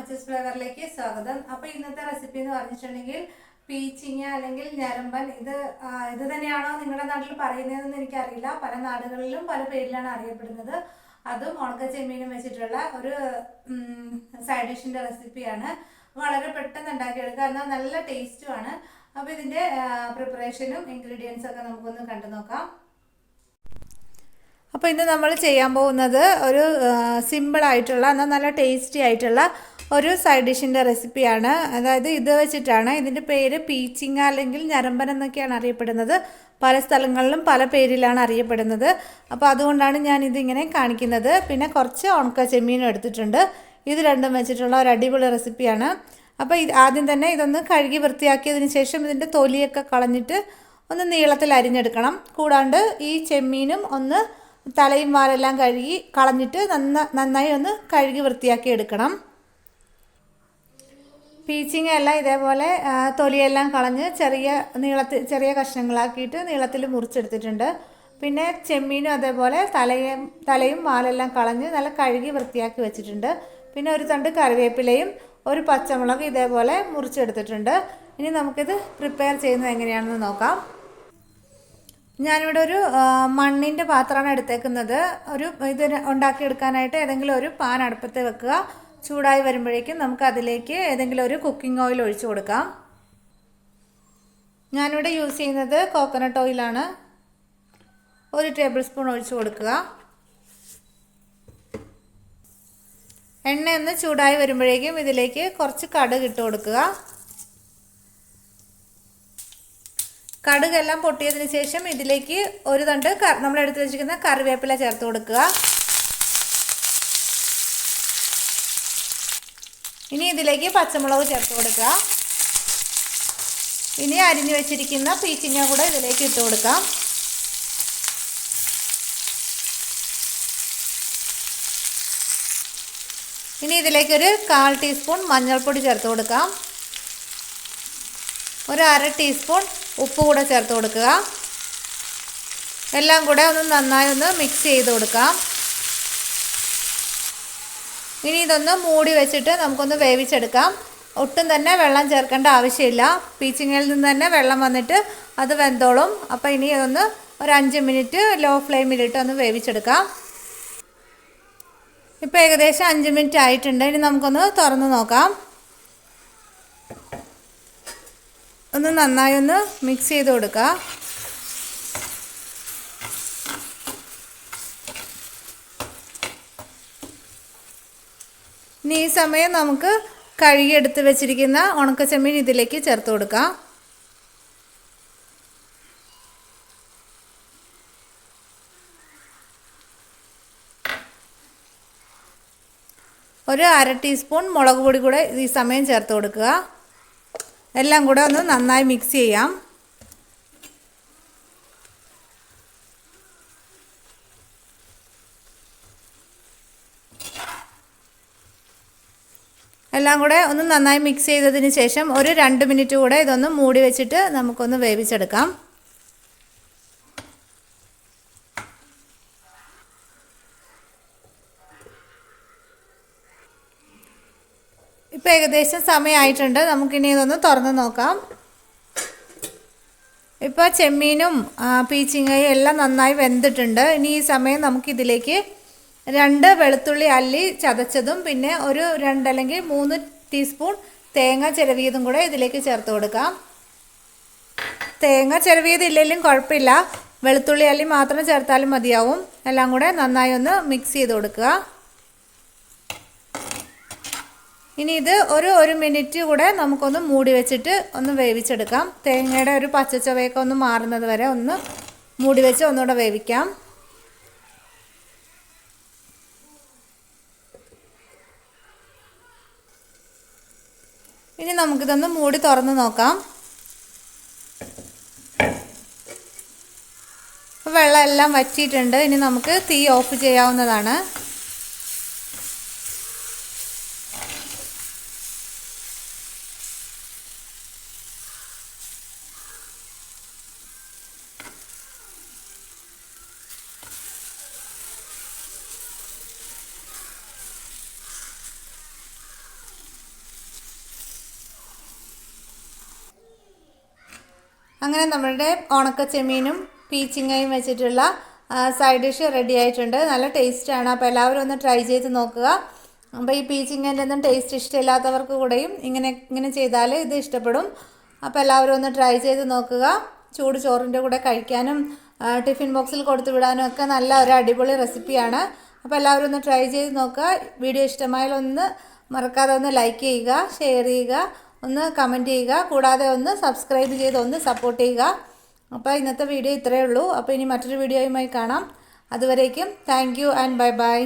അമ്മച്ചീസ് ഫ്ലേവറിലേക്ക് സ്വാഗതം. അപ്പോൾ ഇന്നത്തെ റെസിപ്പി എന്ന് പറഞ്ഞിട്ടുണ്ടെങ്കിൽ പീച്ചിങ്ങ അല്ലെങ്കിൽ ഞരമ്പൻ. ഇത് തന്നെയാണോ നിങ്ങളുടെ നാട്ടിൽ പറയുന്നതെന്ന് എനിക്കറിയില്ല. പല നാടുകളിലും പല പേരിലാണ് അറിയപ്പെടുന്നത്. അതും ഉണക്ക ചെമ്മീനും വെച്ചിട്ടുള്ള ഒരു സൈഡ് ഡിഷിൻ്റെ റെസിപ്പിയാണ്. വളരെ പെട്ടെന്ന് ഉണ്ടാക്കിയെടുക്കുക, എന്നാൽ നല്ല ടേസ്റ്റുമാണ്. അപ്പോൾ ഇതിൻ്റെ പ്രിപ്പറേഷനും ഇൻഗ്രീഡിയൻസും ഒക്കെ നമുക്കൊന്ന് കണ്ടു നോക്കാം. അപ്പോൾ ഇന്ന് നമ്മൾ ചെയ്യാൻ പോകുന്നത് ഒരു സിമ്പിളായിട്ടുള്ള എന്നാൽ നല്ല ടേസ്റ്റി ആയിട്ടുള്ള ഒരു സൈഡ് ഡിഷിൻ്റെ റെസിപ്പിയാണ്. അതായത് ഇത് വെച്ചിട്ടാണ്. ഇതിൻ്റെ പേര് പീച്ചിങ്ങ അല്ലെങ്കിൽ ഞരമ്പൻ എന്നൊക്കെയാണ് അറിയപ്പെടുന്നത്. പല സ്ഥലങ്ങളിലും പല പേരിലാണ് അറിയപ്പെടുന്നത്. അപ്പോൾ അതുകൊണ്ടാണ് ഞാൻ ഇതിങ്ങനെ കാണിക്കുന്നത്. പിന്നെ കുറച്ച് ഉണക്ക ചെമ്മീനും എടുത്തിട്ടുണ്ട്. ഇത് രണ്ടും വെച്ചിട്ടുള്ള ഒരു അടിപൊളി റെസിപ്പിയാണ്. അപ്പോൾ ആദ്യം തന്നെ ഇതൊന്ന് കഴുകി വൃത്തിയാക്കിയതിന് ശേഷം ഇതിൻ്റെ തൊലിയൊക്കെ കളഞ്ഞിട്ട് ഒന്ന് നീളത്തിൽ അരിഞ്ഞെടുക്കണം. കൂടാണ്ട് ഈ ചെമ്മീനും ഒന്ന് തലയും വാലെല്ലാം കഴുകി കളഞ്ഞിട്ട് നന്നായി ഒന്ന് കഴുകി വൃത്തിയാക്കി എടുക്കണം. പീച്ചിങ്ങ എല്ലാം ഇതേപോലെ തൊലിയെല്ലാം കളഞ്ഞ് ചെറിയ കഷ്ണങ്ങളാക്കിയിട്ട് നീളത്തിൽ മുറിച്ചെടുത്തിട്ടുണ്ട്. പിന്നെ ചെമ്മീനും അതേപോലെ തലയും വാലെല്ലാം കളഞ്ഞ് നല്ല കഴുകി വൃത്തിയാക്കി വെച്ചിട്ടുണ്ട്. പിന്നെ ഒരു തണ്ട് കറിവേപ്പിലയും ഒരു പച്ചമുളക് ഇതേപോലെ മുറിച്ചെടുത്തിട്ടുണ്ട്. ഇനി നമുക്കിത് പ്രിപ്പയർ ചെയ്യുന്നത് എങ്ങനെയാണെന്ന് നോക്കാം. ഞാനിവിടെ ഒരു മണ്ണിൻ്റെ പാത്രമാണ് എടുത്തേക്കുന്നത്. ഇത് ഉണ്ടാക്കിയെടുക്കാനായിട്ട് ഏതെങ്കിലും ഒരു പാൻ അടുപ്പത്ത് വെക്കുക. ചൂടായി വരുമ്പോഴേക്കും നമുക്ക് അതിലേക്ക് ഏതെങ്കിലും ഒരു കുക്കിംഗ് ഓയിൽ ഒഴിച്ചു കൊടുക്കാം. ഞാനിവിടെ യൂസ് ചെയ്യുന്നത് കോക്കനട്ട് ഓയിലാണ്. 1 ടേബിൾ സ്പൂൺ ഒഴിച്ചു കൊടുക്കുക. എണ്ണ ഒന്ന് ചൂടായി വരുമ്പോഴേക്കും ഇതിലേക്ക് കുറച്ച് കടുക് ഇട്ട് കൊടുക്കുക. കടുകെല്ലാം പൊട്ടിയതിന് ശേഷം ഇതിലേക്ക് ഒരു തണ്ട് നമ്മൾ എടുത്ത് വെച്ചിരിക്കുന്ന കറിവേപ്പില ചേർത്ത് കൊടുക്കുക. ഇനി ഇതിലേക്ക് പച്ചമുളക് ചേർത്ത് കൊടുക്കുക. ഇനി അരിഞ്ഞു വെച്ചിരിക്കുന്ന പീച്ചിങ്ങ കൂടെ ഇതിലേക്ക് ഇട്ട് കൊടുക്കാം. ഇനി ഇതിലേക്കൊരു 1/4 ടീസ്പൂൺ മഞ്ഞൾപ്പൊടി ചേർത്ത് കൊടുക്കാം. ഒരു 1/2 ടീസ്പൂൺ ഉപ്പ് കൂടെ ചേർത്ത് കൊടുക്കുക. എല്ലാം കൂടെ നന്നായി മിക്സ് ചെയ്ത് കൊടുക്കാം. ഇനി ഇതൊന്ന് മൂടി വെച്ചിട്ട് നമുക്കൊന്ന് വേവിച്ചെടുക്കാം. ഒട്ടും തന്നെ വെള്ളം ചേർക്കേണ്ട ആവശ്യമില്ല. പീച്ചിങ്ങയിൽ നിന്ന് തന്നെ വെള്ളം വന്നിട്ട് അത് വെന്തോളും. അപ്പോൾ ഇനി ഒരു 5 മിനിറ്റ് ലോ ഫ്ലെയിമിലിട്ട് ഒന്ന് വേവിച്ചെടുക്കാം. ഇപ്പോൾ ഏകദേശം 5 മിനിറ്റ് ആയിട്ടുണ്ട്. ഇനി നമുക്കൊന്ന് തുറന്ന് നോക്കാം. നന്നായി മിക്സ് ചെയ്ത് കൊടുക്കുക. ഇനി ഈ സമയം നമുക്ക് കഴുകിയെടുത്ത് വെച്ചിരിക്കുന്ന ഉണക്കച്ചെമ്മീൻ ഇതിലേക്ക് ചേർത്ത് കൊടുക്കാം. ഒരു 1/2 ടീസ്പൂൺ മുളക് പൊടി കൂടെ ഈ സമയം ചേർത്ത് കൊടുക്കുക. എല്ലാം കൂടെ നന്നായി മിക്സ് ചെയ്യാം. എല്ലാം കൂടെ നന്നായി മിക്സ് ചെയ്തതിന് ശേഷം ഒരു 2 മിനിറ്റ് കൂടെ ഇതൊന്ന് മൂടി വെച്ചിട്ട് നമുക്കൊന്ന് വേവിച്ചെടുക്കാം. ഇപ്പോൾ ഏകദേശം സമയമായിട്ടുണ്ട്. നമുക്കിനി ഇതൊന്ന് തുറന്ന് നോക്കാം. ഇപ്പോൾ ചെമ്മീനും പീച്ചിങ്ങയും എല്ലാം നന്നായി വെന്തിട്ടുണ്ട്. ഇനി ഈ സമയം നമുക്കിതിലേക്ക് 2 വെളുത്തുള്ളി അല്ലി ചതച്ചതും പിന്നെ ഒരു 2 അല്ലെങ്കിൽ 3 ടീസ്പൂൺ തേങ്ങ ചിരവിയതും കൂടെ ഇതിലേക്ക് ചേർത്ത് കൊടുക്കാം. തേങ്ങ ചിരവിയതില്ലെങ്കിലും കുഴപ്പമില്ല, വെളുത്തുള്ളി അല്ലി മാത്രം ചേർത്താലും മതിയാവും. എല്ലാം കൂടെ നന്നായി മിക്സ് ചെയ്ത് കൊടുക്കുക. ഇനി ഇത് ഒരു മിനിറ്റ് കൂടെ നമുക്കൊന്ന് മൂടി വെച്ചിട്ട് വേവിച്ചെടുക്കാം. തേങ്ങയുടെ ഒരു പച്ചച്ചുവയൊക്കെ മാറുന്നത് വരെ മൂടി വെച്ച് ഒന്നുകൂടെ വേവിക്കാം. ഇനി നമുക്കിതൊന്ന് മൂടി തുറന്ന് നോക്കാം. വെള്ളം എല്ലാം വറ്റിയിട്ടുണ്ട്. ഇനി നമുക്ക് തീ ഓഫ് ചെയ്യാവുന്നതാണ്. അങ്ങനെ നമ്മളുടെ ഉണക്കച്ചെമ്മീനും പീച്ചിങ്ങയും വെച്ചിട്ടുള്ള സൈഡ് ഡിഷ് റെഡി ആയിട്ടുണ്ട്. നല്ല ടേസ്റ്റാണ്. അപ്പോൾ എല്ലാവരും ഒന്ന് ട്രൈ ചെയ്ത് നോക്കുക. അപ്പോൾ ഈ പീച്ചിങ്ങൻ്റെ ഒന്നും ടേസ്റ്റ് ഇഷ്ടമില്ലാത്തവർക്ക് കൂടെയും ഇങ്ങനെ ചെയ്താൽ ഇത് ഇഷ്ടപ്പെടും. അപ്പോൾ എല്ലാവരും ഒന്ന് ട്രൈ ചെയ്ത് നോക്കുക. ചൂട് ചോറിൻ്റെ കൂടെ കഴിക്കാനും ടിഫിൻ ബോക്സിൽ കൊടുത്തു വിടാനും ഒക്കെ നല്ല ഒരു അടിപൊളി റെസിപ്പിയാണ്. അപ്പോൾ എല്ലാവരും ഒന്ന് ട്രൈ ചെയ്ത് നോക്കുക. വീഡിയോ ഇഷ്ടമായാൽ ഒന്ന് മറക്കാതെ ഒന്ന് ലൈക്ക് ചെയ്യുക, ഷെയർ ചെയ്യുക, ഒന്ന് കമൻറ്റ് ചെയ്യുക. കൂടാതെ ഒന്ന് സബ്സ്ക്രൈബ് ചെയ്ത് ഒന്ന് സപ്പോർട്ട് ചെയ്യുക. അപ്പോൾ ഇന്നത്തെ വീഡിയോ ഇത്രയേ ഉള്ളൂ. അപ്പോൾ ഇനി മറ്റൊരു വീഡിയോയുമായി കാണാം. അതുവരേക്കും thank you and bye bye.